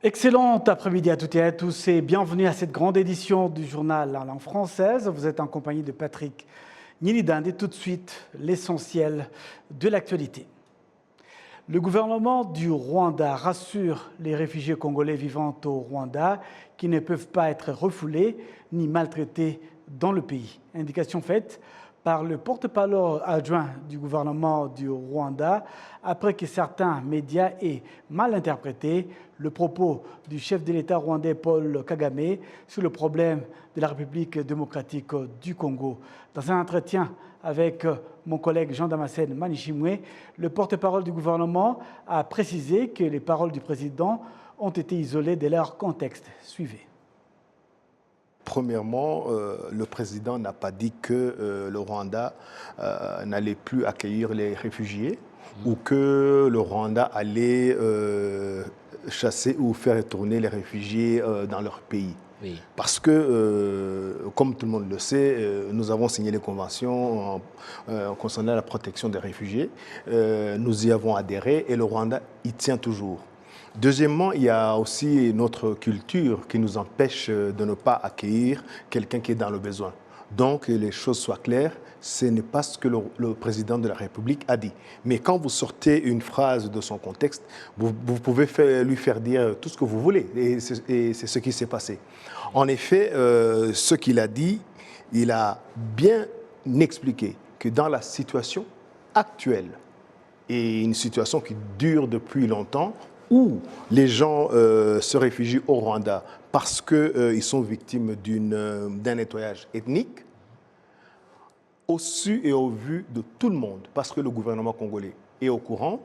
Excellent après-midi à toutes et à tous et bienvenue à cette grande édition du journal en langue française. Vous êtes en compagnie de Patrick Nilidande et tout de suite l'essentiel de l'actualité. Le gouvernement du Rwanda rassure les réfugiés congolais vivant au Rwanda qui ne peuvent pas être refoulés ni maltraités dans le pays. Indication faite par le porte-parole adjoint du gouvernement du Rwanda après que certains médias aient mal interprété le propos du chef de l'État rwandais Paul Kagame sur le problème de la République démocratique du Congo. Dans un entretien avec mon collègue Jean-Damascène Manishimwe, le porte-parole du gouvernement a précisé que les paroles du président ont été isolées de leur contexte. Suivez. Premièrement, le président n'a pas dit que le Rwanda n'allait plus accueillir les réfugiés ou que le Rwanda allait chasser ou faire retourner les réfugiés dans leur pays. Oui. Parce que, comme tout le monde le sait, nous avons signé les conventions concernant la protection des réfugiés. Nous y avons adhéré et le Rwanda y tient toujours. Deuxièmement, il y a aussi notre culture qui nous empêche de ne pas accueillir quelqu'un qui est dans le besoin. Donc, que les choses soient claires, ce n'est pas ce que le président de la République a dit. Mais quand vous sortez une phrase de son contexte, vous pouvez lui faire dire tout ce que vous voulez. Et c'est ce qui s'est passé. En effet, ce qu'il a dit, il a bien expliqué que dans la situation actuelle, et une situation qui dure depuis longtemps, où les gens se réfugient au Rwanda parce qu'ils sont victimes d'un nettoyage ethnique, au su et au vu de tout le monde, parce que le gouvernement congolais est au courant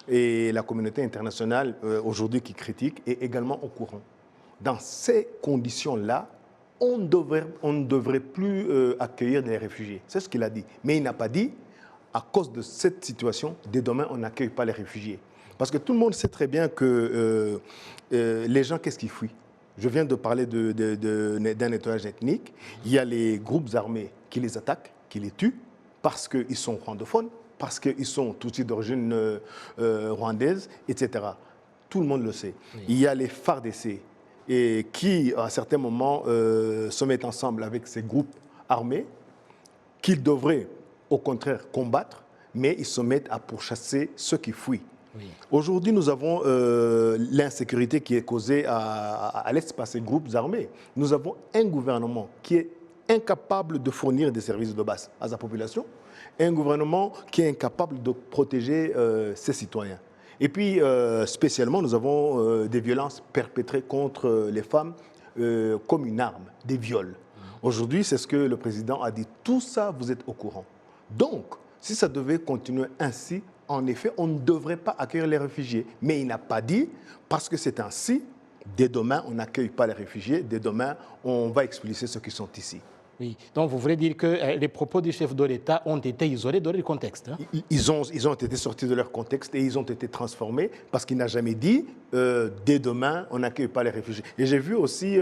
et la communauté internationale aujourd'hui qui critique est également au courant. Dans ces conditions-là, on ne devrait plus accueillir des réfugiés. C'est ce qu'il a dit. Mais il n'a pas dit, à cause de cette situation, dès demain, on n'accueille pas les réfugiés. Parce que tout le monde sait très bien que les gens, qu'est-ce qu'ils fuient? Je viens de parler d'un nettoyage ethnique. Il y a les groupes armés qui les attaquent, qui les tuent, parce qu'ils sont rwandophones, parce qu'ils sont tous d'origine rwandaise, etc. Tout le monde le sait. Oui. Il y a les FARDC qui, à certains moments, se mettent ensemble avec ces groupes armés qu'ils devraient, au contraire, combattre, mais ils se mettent à pourchasser ceux qui fuient. Oui. Aujourd'hui, nous avons l'insécurité qui est causée à l'Est par ces groupes armés. Nous avons un gouvernement qui est incapable de fournir des services de base à sa population, un gouvernement qui est incapable de protéger ses citoyens. Et puis, spécialement, nous avons des violences perpétrées contre les femmes comme une arme, des viols. Aujourd'hui, c'est ce que le président a dit. Tout ça, vous êtes au courant. Donc, si ça devait continuer ainsi, en effet, on ne devrait pas accueillir les réfugiés. Mais il n'a pas dit, parce que c'est ainsi, dès demain, on n'accueille pas les réfugiés, dès demain, on va expulser ceux qui sont ici. Oui, donc vous voulez dire que les propos du chef de l'État ont été isolés de leur contexte, hein? Ils ont été sortis de leur contexte et ils ont été transformés parce qu'il n'a jamais dit dès demain, on n'accueille pas les réfugiés. Et j'ai vu aussi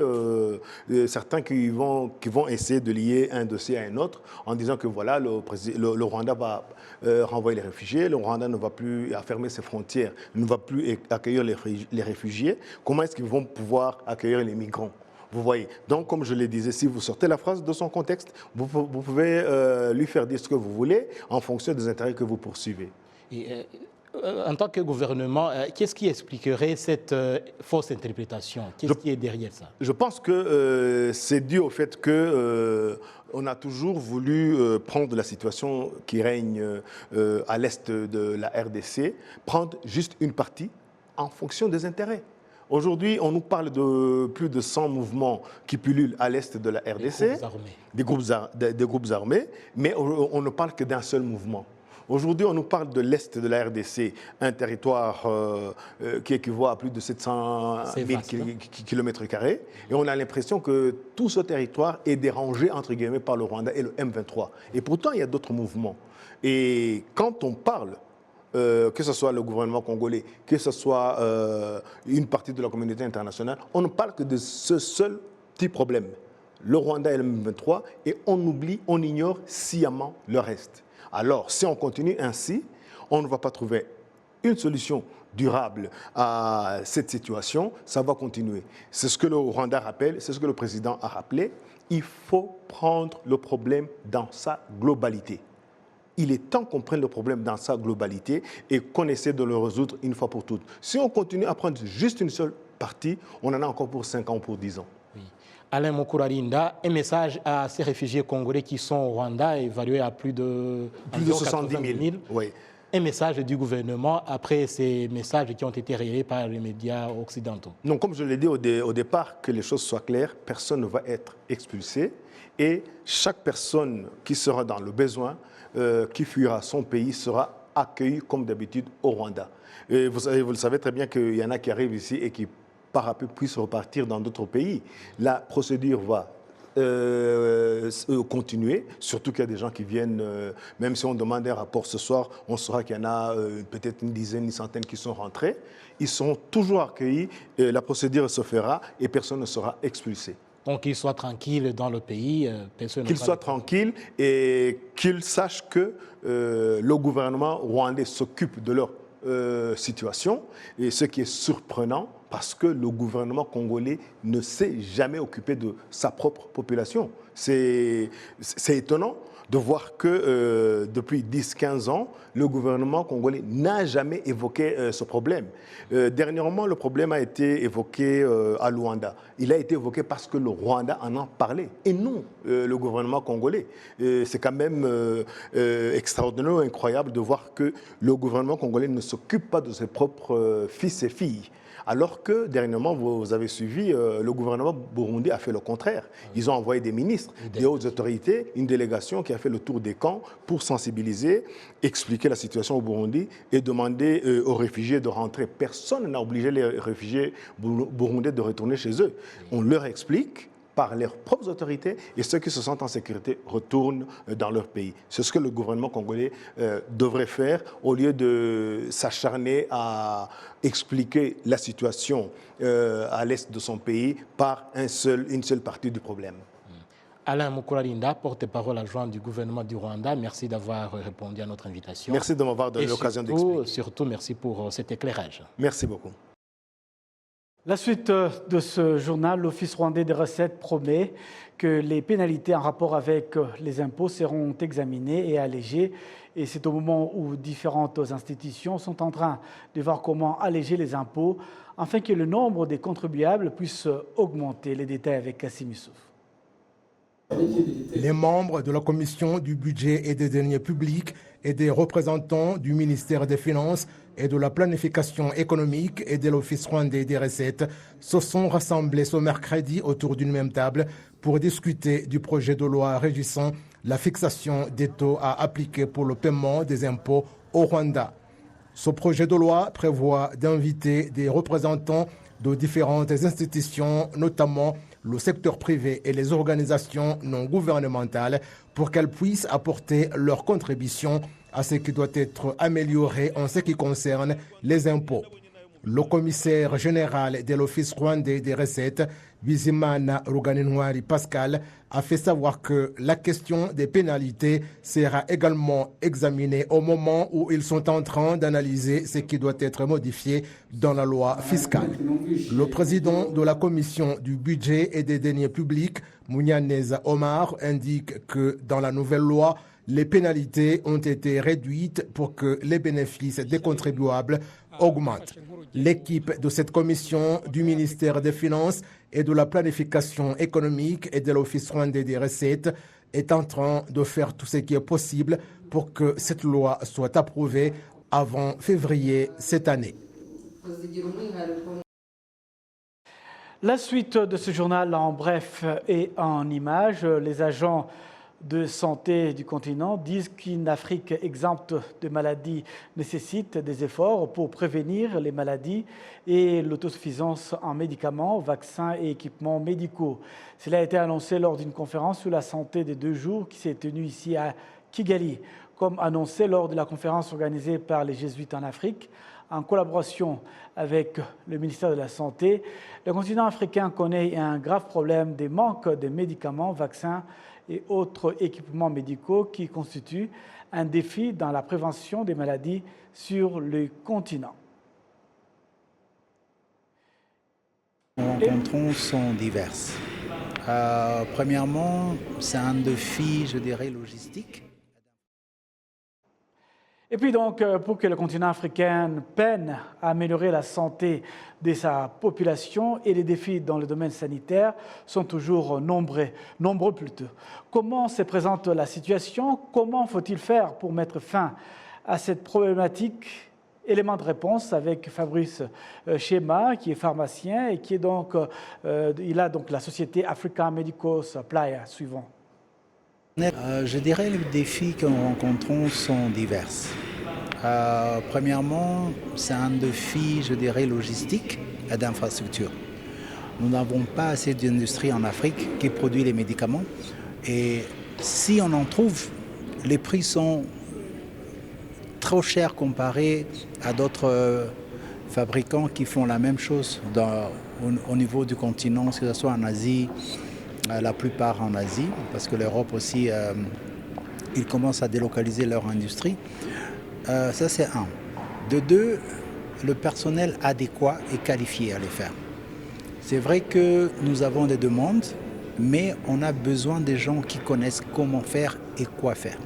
certains qui vont essayer de lier un dossier à un autre en disant que voilà, le Rwanda va renvoyer les réfugiés, le Rwanda ne va plus fermer ses frontières, ne va plus accueillir les réfugiés. Comment est-ce qu'ils vont pouvoir accueillir les migrants? Vous voyez. Donc, comme je le disais, si vous sortez la phrase de son contexte, vous pouvez lui faire dire ce que vous voulez en fonction des intérêts que vous poursuivez. Et, en tant que gouvernement, qu'est-ce qui expliquerait cette fausse interprétation? Qu'est-ce qui est derrière ça? Je pense que c'est dû au fait qu'on a toujours voulu prendre la situation qui règne à l'est de la RDC, prendre juste une partie en fonction des intérêts. Aujourd'hui, on nous parle de plus de 100 mouvements qui pullulent à l'est de la RDC, des groupes armés, mais on ne parle que d'un seul mouvement. Aujourd'hui, on nous parle de l'est de la RDC, un territoire qui équivaut à plus de 700 000 km², et on a l'impression que tout ce territoire est dérangé, entre guillemets, par le Rwanda et le M23. Et pourtant, il y a d'autres mouvements. Et quand on parle que ce soit le gouvernement congolais, que ce soit une partie de la communauté internationale, on ne parle que de ce seul petit problème, le Rwanda et le M23, et on ignore sciemment le reste. Alors, si on continue ainsi, on ne va pas trouver une solution durable à cette situation, ça va continuer. C'est ce que le Rwanda rappelle, c'est ce que le président a rappelé. Il faut prendre le problème dans sa globalité. Il est temps qu'on prenne le problème dans sa globalité et qu'on essaie de le résoudre une fois pour toutes. Si on continue à prendre juste une seule partie, on en a encore pour 5 ans ou pour 10 ans. Oui. Alain Mukurarinda, un message à ces réfugiés congolais qui sont au Rwanda, évalués à plus de 70 000. Oui. Un message du gouvernement après ces messages qui ont été relayés par les médias occidentaux. Non, comme je l'ai dit au départ, que les choses soient claires, personne ne va être expulsé et chaque personne qui sera dans le besoin, qui fuira son pays, sera accueillie comme d'habitude au Rwanda. Et vous le savez très bien qu'il y en a qui arrivent ici et qui, par peu, puissent repartir dans d'autres pays. La procédure va continuer, surtout qu'il y a des gens qui viennent, même si on demande un rapport ce soir, on saura qu'il y en a peut-être une dizaine, une centaine qui sont rentrés. Ils seront toujours accueillis, la procédure se fera et personne ne sera expulsé. Donc qu'ils soient tranquilles dans le pays, personne ne qu'ils soient tranquilles et qu'ils sachent que le gouvernement rwandais s'occupe de leur situation. Et ce qui est surprenant, parce que le gouvernement congolais ne s'est jamais occupé de sa propre population. C'est étonnant de voir que depuis 10-15 ans, le gouvernement congolais n'a jamais évoqué ce problème. Dernièrement, le problème a été évoqué à Luanda. Il a été évoqué parce que le Rwanda en a parlé, et non le gouvernement congolais. C'est quand même extraordinaire, incroyable de voir que le gouvernement congolais ne s'occupe pas de ses propres fils et filles. Alors que, dernièrement, vous avez suivi, le gouvernement burundais a fait le contraire. Ils ont envoyé des ministres, des hautes autorités, une délégation qui a fait le tour des camps pour sensibiliser, expliquer la situation au Burundi et demander aux réfugiés de rentrer. Personne n'a obligé les réfugiés burundais de retourner chez eux. On leur explique par leurs propres autorités et ceux qui se sentent en sécurité retournent dans leur pays. C'est ce que le gouvernement congolais devrait faire au lieu de s'acharner à expliquer la situation à l'est de son pays par une seule partie du problème. Alain Mukurarinda, porte-parole adjoint du gouvernement du Rwanda, merci d'avoir répondu à notre invitation. Merci de m'avoir donné l'occasion d'expliquer. Surtout, merci pour cet éclairage. Merci beaucoup. La suite de ce journal, l'Office rwandais des recettes promet que les pénalités en rapport avec les impôts seront examinées et allégées. Et c'est au moment où différentes institutions sont en train de voir comment alléger les impôts afin que le nombre des contribuables puisse augmenter. Les détails avec Kassim Youssouf. Les membres de la commission du budget et des deniers publics et des représentants du ministère des Finances et de la planification économique et de l'Office rwandais des recettes se sont rassemblés ce mercredi autour d'une même table pour discuter du projet de loi régissant la fixation des taux à appliquer pour le paiement des impôts au Rwanda. Ce projet de loi prévoit d'inviter des représentants de différentes institutions, notamment le secteur privé et les organisations non gouvernementales, pour qu'elles puissent apporter leur contribution à ce qui doit être amélioré en ce qui concerne les impôts. Le commissaire général de l'Office rwandais des recettes, Bizimana Ruganinwari Pascal, a fait savoir que la question des pénalités sera également examinée au moment où ils sont en train d'analyser ce qui doit être modifié dans la loi fiscale. Le président de la commission du budget et des deniers publics, Munyaneza Omar, indique que dans la nouvelle loi, les pénalités ont été réduites pour que les bénéfices des contribuables augmentent. L'équipe de cette commission du ministère des Finances et de la planification économique et de l'Office rwandais des recettes est en train de faire tout ce qui est possible pour que cette loi soit approuvée avant février cette année. La suite de ce journal en bref et en images, les agents de santé du continent disent qu'une Afrique exempte de maladies nécessite des efforts pour prévenir les maladies et l'autosuffisance en médicaments, vaccins et équipements médicaux. Cela a été annoncé lors d'une conférence sur la santé de 2 jours qui s'est tenue ici à Kigali. Comme annoncé lors de la conférence organisée par les Jésuites en Afrique, en collaboration avec le ministère de la Santé, le continent africain connaît un grave problème des manques de médicaments, vaccins et autres équipements médicaux qui constituent un défi dans la prévention des maladies sur le continent. rencontrons sont diverses. Premièrement, c'est un défi, je dirais, logistique. Et puis donc, pour que le continent africain peine à améliorer la santé de sa population et les défis dans le domaine sanitaire sont toujours nombreux plutôt. Comment se présente la situation? Comment faut-il faire pour mettre fin à cette problématique? Élément de réponse avec Fabrice Chema, qui est pharmacien et qui est donc, il a donc la société Africa Medical Supply suivant. Je dirais que les défis que nous rencontrons sont divers. Premièrement, c'est un défi, je dirais, logistique et d'infrastructure. Nous n'avons pas assez d'industrie en Afrique qui produit les médicaments. Et si on en trouve, les prix sont trop chers comparés à d'autres fabricants qui font la même chose au niveau du continent, que ce soit en Asie, la plupart en Asie, parce que l'Europe aussi, ils commencent à délocaliser leur industrie. Ça, c'est un. De deux, le personnel adéquat et qualifié à les faire. C'est vrai que nous avons des demandes, mais on a besoin des gens qui connaissent comment faire et quoi faire.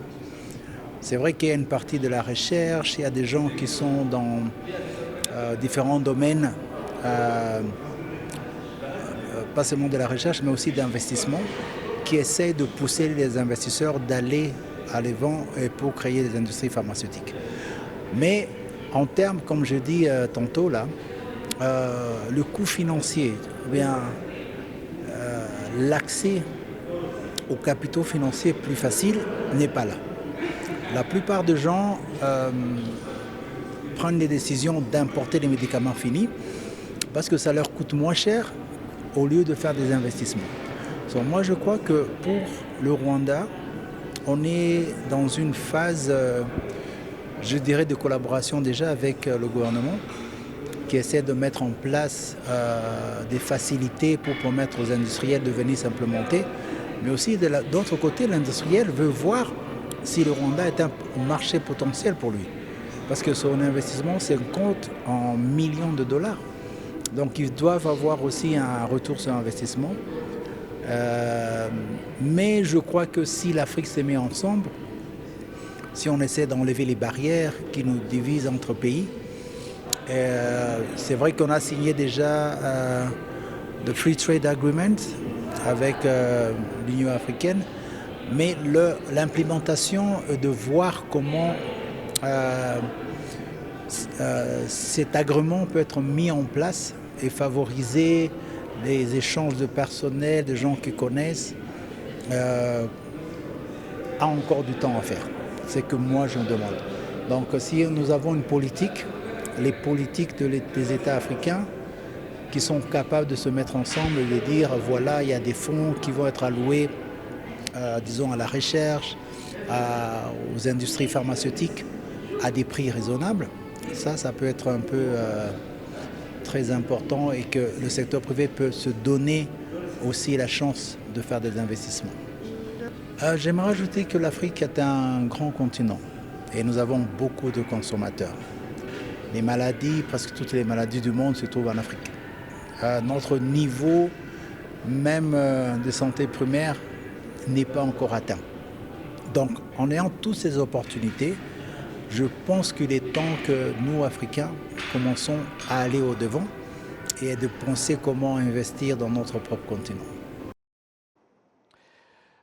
C'est vrai qu'il y a une partie de la recherche, il y a des gens qui sont dans différents domaines, pas seulement de la recherche, mais aussi d'investissement, qui essaient de pousser les investisseurs d'aller à l'avant pour créer des industries pharmaceutiques. Mais en termes, comme je dis tantôt, là, le coût financier, l'accès aux capitaux financiers plus facile n'est pas là. La plupart des gens prennent les décisions d'importer les médicaments finis parce que ça leur coûte moins cher au lieu de faire des investissements. Donc moi, je crois que pour le Rwanda, on est dans une phase, je dirais, de collaboration déjà avec le gouvernement qui essaie de mettre en place des facilités pour permettre aux industriels de venir s'implémenter. Mais aussi, d'autre côté, l'industriel veut voir si le Rwanda est un marché potentiel pour lui. Parce que son investissement, c'est compte en millions de dollars. Donc ils doivent avoir aussi un retour sur investissement. Mais je crois que si l'Afrique se met ensemble, si on essaie d'enlever les barrières qui nous divisent entre pays, c'est vrai qu'on a signé déjà le Free Trade Agreement avec l'Union africaine, mais l'implémentation de voir comment cet agrément peut être mis en place et favoriser les échanges de personnel, de gens qui connaissent, a encore du temps à faire. C'est que moi je me demande. Donc si nous avons une politique, les politiques des États africains qui sont capables de se mettre ensemble et de dire voilà, il y a des fonds qui vont être alloués, disons, à la recherche, aux industries pharmaceutiques à des prix raisonnables, ça peut être un peu très important et que le secteur privé peut se donner aussi la chance de faire des investissements. J'aimerais ajouter que l'Afrique est un grand continent et nous avons beaucoup de consommateurs. Les maladies, presque toutes les maladies du monde se trouvent en Afrique. Notre niveau même de santé primaire n'est pas encore atteint. Donc en ayant toutes ces opportunités, je pense qu'il est temps que nous, Africains, commençons à aller au-devant et de penser comment investir dans notre propre continent.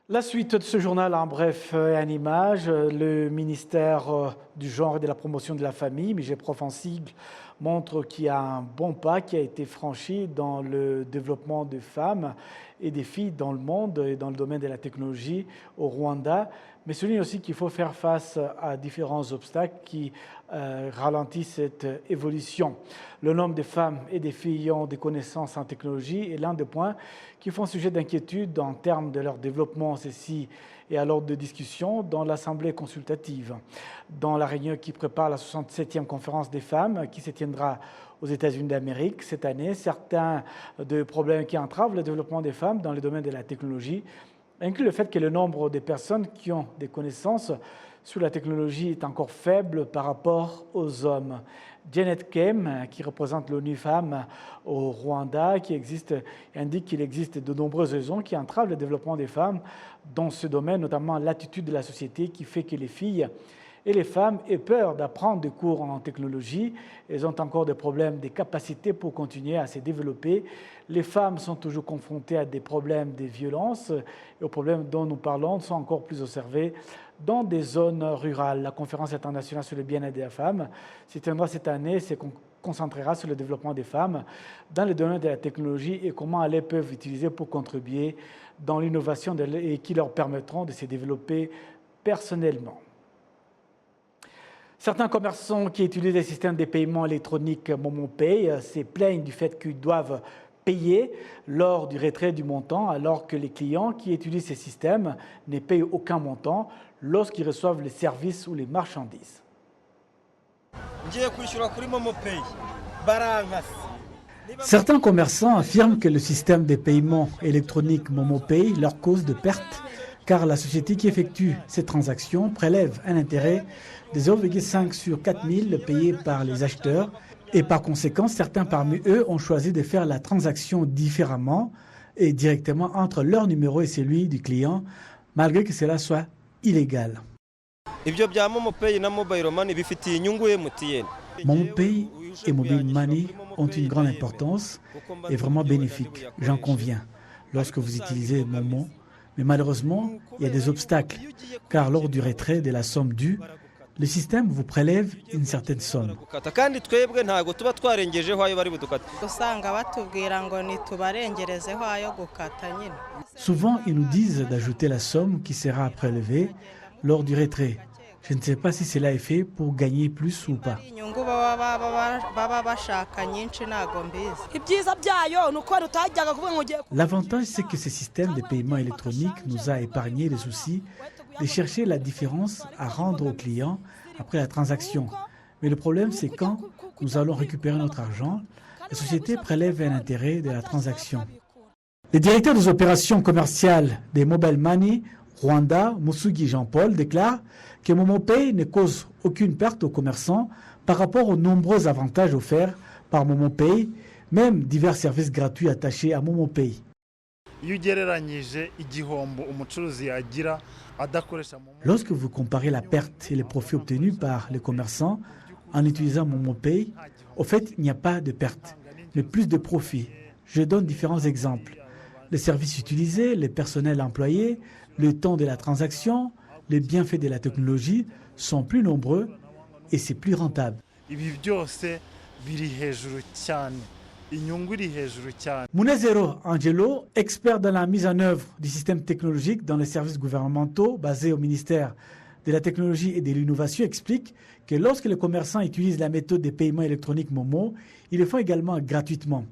La suite de ce journal en bref et en images, le ministère du genre et de la promotion de la famille, MIGEPROF en sigle, montre qu'il y a un bon pas qui a été franchi dans le développement des femmes et des filles dans le monde et dans le domaine de la technologie au Rwanda, mais souligne aussi qu'il faut faire face à différents obstacles qui ralentissent cette évolution. Le nombre de femmes et des filles ayant des connaissances en technologie est l'un des points qui font sujet d'inquiétude en termes de leur développement. Ceci est à l'ordre de discussion dans l'Assemblée consultative. Dans la réunion qui prépare la 67e conférence des femmes qui se tiendra aux États-Unis d'Amérique cette année, certains des problèmes qui entravent le développement des femmes dans le domaine de la technologie incluent le fait que le nombre de personnes qui ont des connaissances sur la technologie est encore faible par rapport aux hommes. Janet Kem, qui représente l'ONU Femmes au Rwanda, indique qu'il existe de nombreuses raisons qui entravent le développement des femmes dans ce domaine, notamment l'attitude de la société qui fait que les filles et les femmes aient peur d'apprendre des cours en technologie. Elles ont encore des problèmes, des capacités pour continuer à se développer. Les femmes sont toujours confrontées à des problèmes de violence et aux problèmes dont nous parlons sont encore plus observés dans des zones rurales. La conférence internationale sur le bien-être des femmes se tiendra cette année, se concentrera sur le développement des femmes dans le domaine de la technologie et comment elles peuvent utiliser pour contribuer dans l'innovation et qui leur permettront de se développer personnellement. Certains commerçants qui utilisent les systèmes de paiement électroniques MomoPay se plaignent du fait qu'ils doivent payer lors du retrait du montant, alors que les clients qui utilisent ces systèmes ne payent aucun montant lorsqu'ils reçoivent les services ou les marchandises. Certains commerçants affirment que le système de paiement électronique MomoPay leur cause de pertes, car la société qui effectue ces transactions prélève un intérêt de 0,5 sur 4 000 payés par les acheteurs. Et par conséquent, certains parmi eux ont choisi de faire la transaction différemment et directement entre leur numéro et celui du client, malgré que cela soit illégal. MomoPay et Mobile Money ont une grande importance et vraiment bénéfique, j'en conviens, lorsque vous utilisez Momo. Mais malheureusement, il y a des obstacles, car lors du retrait de la somme due, le système vous prélève une certaine somme. Souvent, ils nous disent d'ajouter la somme qui sera prélevée lors du retrait. Je ne sais pas si cela est fait pour gagner plus ou pas. L'avantage, c'est que ce système de paiement électronique nous a épargné les soucis de chercher la différence à rendre au client après la transaction. Mais le problème, c'est quand nous allons récupérer notre argent, la société prélève un intérêt de la transaction. Le directeur des opérations commerciales des Mobile Money Rwanda, Musugi Jean-Paul, déclare que MomoPay ne cause aucune perte aux commerçants par rapport aux nombreux avantages offerts par MomoPay, même divers services gratuits attachés à MomoPay. Lorsque vous comparez la perte et les profits obtenus par les commerçants en utilisant MomoPay, au fait, il n'y a pas de perte, mais plus de profits. Je donne différents exemples. Les services utilisés, les personnels employés, le temps de la transaction, les bienfaits de la technologie sont plus nombreux et c'est plus rentable. Munezero Angelo, expert dans la mise en œuvre du système technologique dans les services gouvernementaux basés au ministère de la Technologie et de l'Innovation, explique que lorsque les commerçants utilisent la méthode de paiement électronique Momo, ils le font également gratuitement.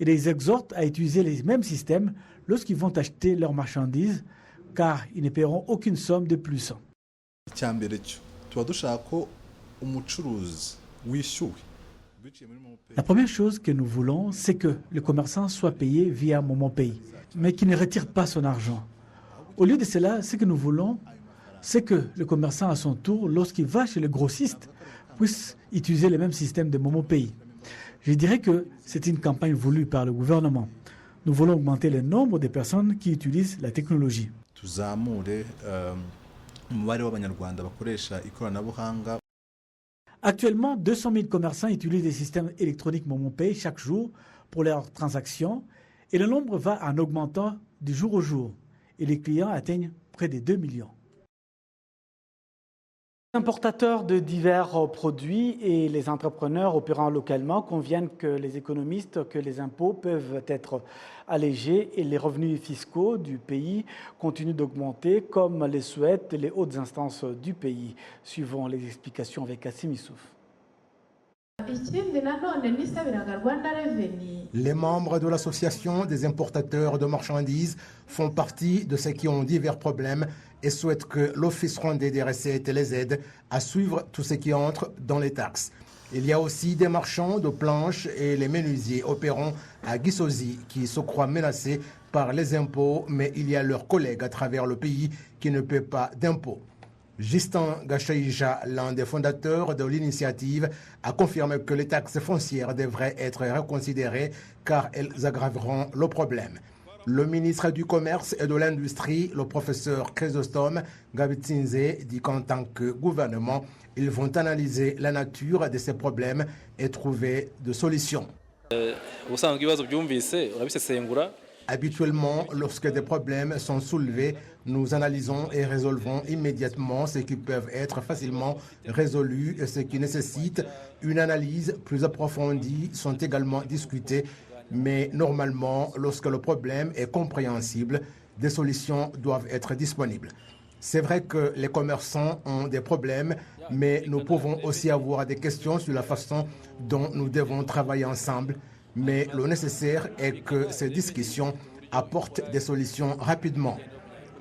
Il les exhorte à utiliser les mêmes systèmes lorsqu'ils vont acheter leurs marchandises, car ils ne paieront aucune somme de plus. La première chose que nous voulons, c'est que le commerçant soit payé via MomoPay, mais qu'il ne retire pas son argent. Au lieu de cela, ce que nous voulons, c'est que le commerçant, à son tour, lorsqu'il va chez le grossiste, puisse utiliser le même système de MomoPay. Je dirais que c'est une campagne voulue par le gouvernement. Nous voulons augmenter le nombre de personnes qui utilisent la technologie. Actuellement, 200 000 commerçants utilisent des systèmes électroniques MomoPay chaque jour pour leurs transactions et le nombre va en augmentant du jour au jour et les clients atteignent près de 2 millions. Les importateurs de divers produits et les entrepreneurs opérant localement conviennent que les économistes que les impôts peuvent être allégés et les revenus fiscaux du pays continuent d'augmenter comme le souhaitent les hautes instances du pays, suivant les explications avec Kassim Issouf. Les membres de l'association des importateurs de marchandises font partie de ceux qui ont divers problèmes et souhaitent que l'Office rwandais des recettes les aide à suivre tout ce qui entre dans les taxes. Il y a aussi des marchands de planches et les menuisiers opérant à Gisozi qui se croient menacés par les impôts, mais il y a leurs collègues à travers le pays qui ne paient pas d'impôts. Justin Gachaïja, l'un des fondateurs de l'initiative, a confirmé que les taxes foncières devraient être reconsidérées car elles aggraveront le problème. Le ministre du Commerce et de l'Industrie, le professeur Chrysostome Ngabitsinze, dit qu'en tant que gouvernement, ils vont analyser la nature de ces problèmes et trouver des solutions. Habituellement, lorsque des problèmes sont soulevés, nous analysons et résolvons immédiatement ce qui peut être facilement résolu et ce qui nécessite une analyse plus approfondie sont également discutés. Mais normalement, lorsque le problème est compréhensible, des solutions doivent être disponibles. C'est vrai que les commerçants ont des problèmes, mais nous pouvons aussi avoir des questions sur la façon dont nous devons travailler ensemble. Mais le nécessaire est que ces discussions apportent des solutions rapidement.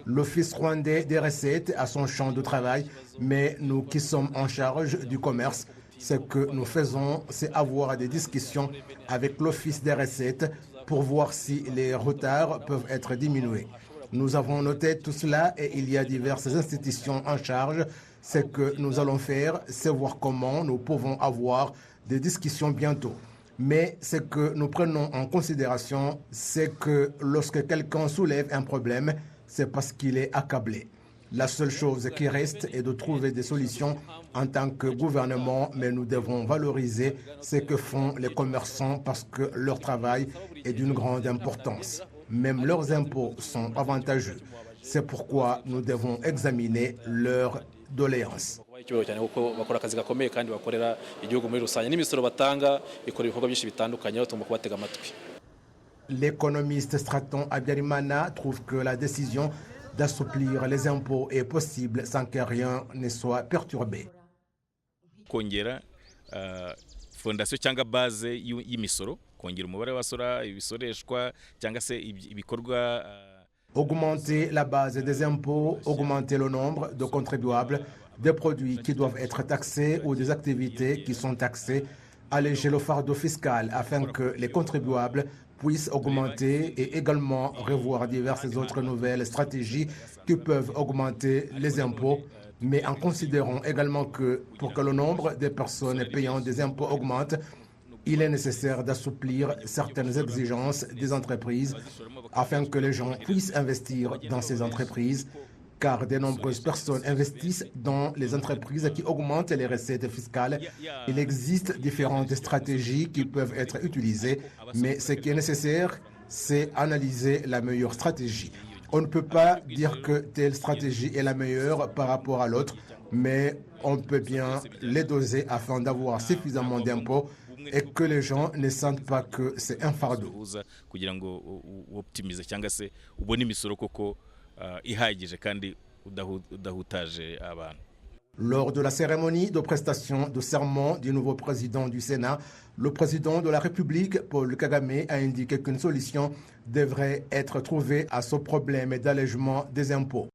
L'Office rwandais des recettes a son champ de travail, mais nous qui sommes en charge du commerce, ce que nous faisons, c'est avoir des discussions avec l'Office des recettes pour voir si les retards peuvent être diminués. Nous avons noté tout cela et il y a diverses institutions en charge. Ce que nous allons faire, c'est voir comment nous pouvons avoir des discussions bientôt. Mais ce que nous prenons en considération, c'est que lorsque quelqu'un soulève un problème, c'est parce qu'il est accablé. La seule chose qui reste est de trouver des solutions en tant que gouvernement, mais nous devons valoriser ce que font les commerçants parce que leur travail est d'une grande importance. Même leurs impôts sont avantageux. C'est pourquoi nous devons examiner leurs doléances. L'économiste Straton Habyarimana trouve que la décision d'assouplir les impôts est possible sans que rien ne soit perturbé. Kongera fondation cyangwa base y'imisoro kongera umubare w'abasora ibisoreshwa cyangwa se ibikorwa. Augmenter la base des impôts, augmenter le nombre de contribuables, des produits qui doivent être taxés ou des activités qui sont taxées, alléger le fardeau fiscal afin que les contribuables puissent augmenter et également revoir diverses autres nouvelles stratégies qui peuvent augmenter les impôts, mais en considérant également que pour que le nombre de personnes payant des impôts augmente, il est nécessaire d'assouplir certaines exigences des entreprises afin que les gens puissent investir dans ces entreprises, car de nombreuses personnes investissent dans les entreprises qui augmentent les recettes fiscales. Il existe différentes stratégies qui peuvent être utilisées, mais ce qui est nécessaire, c'est analyser la meilleure stratégie. On ne peut pas dire que telle stratégie est la meilleure par rapport à l'autre, mais on peut bien les doser afin d'avoir suffisamment d'impôts et que les gens ne sentent pas que c'est un fardeau. Lors de la cérémonie de prestation de serment du nouveau président du Sénat, le président de la République, Paul Kagame, a indiqué qu'une solution devrait être trouvée à ce problème d'allègement des impôts.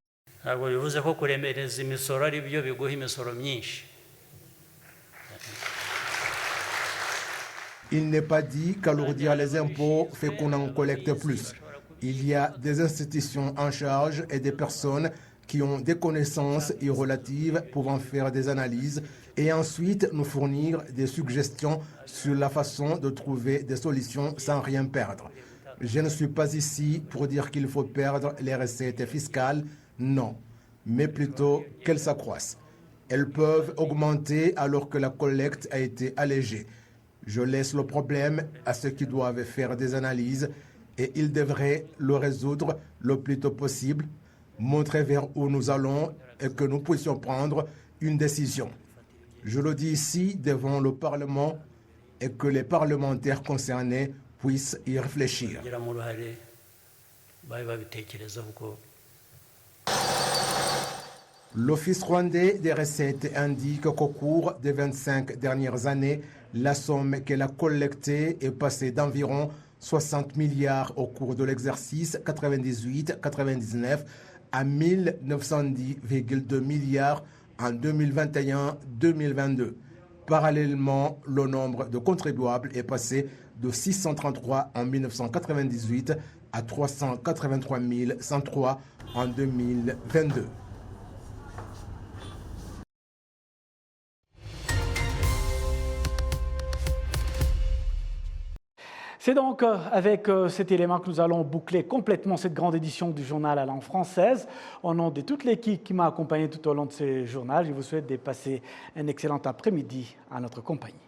Il n'est pas dit qu'alourdir les impôts fait qu'on en collecte plus. Il y a des institutions en charge et des personnes qui ont des connaissances y relatives pouvant faire des analyses et ensuite nous fournir des suggestions sur la façon de trouver des solutions sans rien perdre. Je ne suis pas ici pour dire qu'il faut perdre les recettes fiscales, non, mais plutôt qu'elles s'accroissent. Elles peuvent augmenter alors que la collecte a été allégée. Je laisse le problème à ceux qui doivent faire des analyses et ils devraient le résoudre le plus tôt possible, montrer vers où nous allons et que nous puissions prendre une décision. Je le dis ici devant le Parlement et que les parlementaires concernés puissent y réfléchir. L'Office rwandais des recettes indique qu'au cours des 25 dernières années, la somme qu'elle a collectée est passée d'environ 60 milliards au cours de l'exercice 98-99 à 1910,2 milliards en 2021-2022. Parallèlement, le nombre de contribuables est passé de 633 en 1998 à 383 103 en 2022. C'est donc avec cet élément que nous allons boucler complètement cette grande édition du journal à langue française. Au nom de toute l'équipe qui m'a accompagné tout au long de ce journal, je vous souhaite de passer un excellent après-midi à notre compagnie.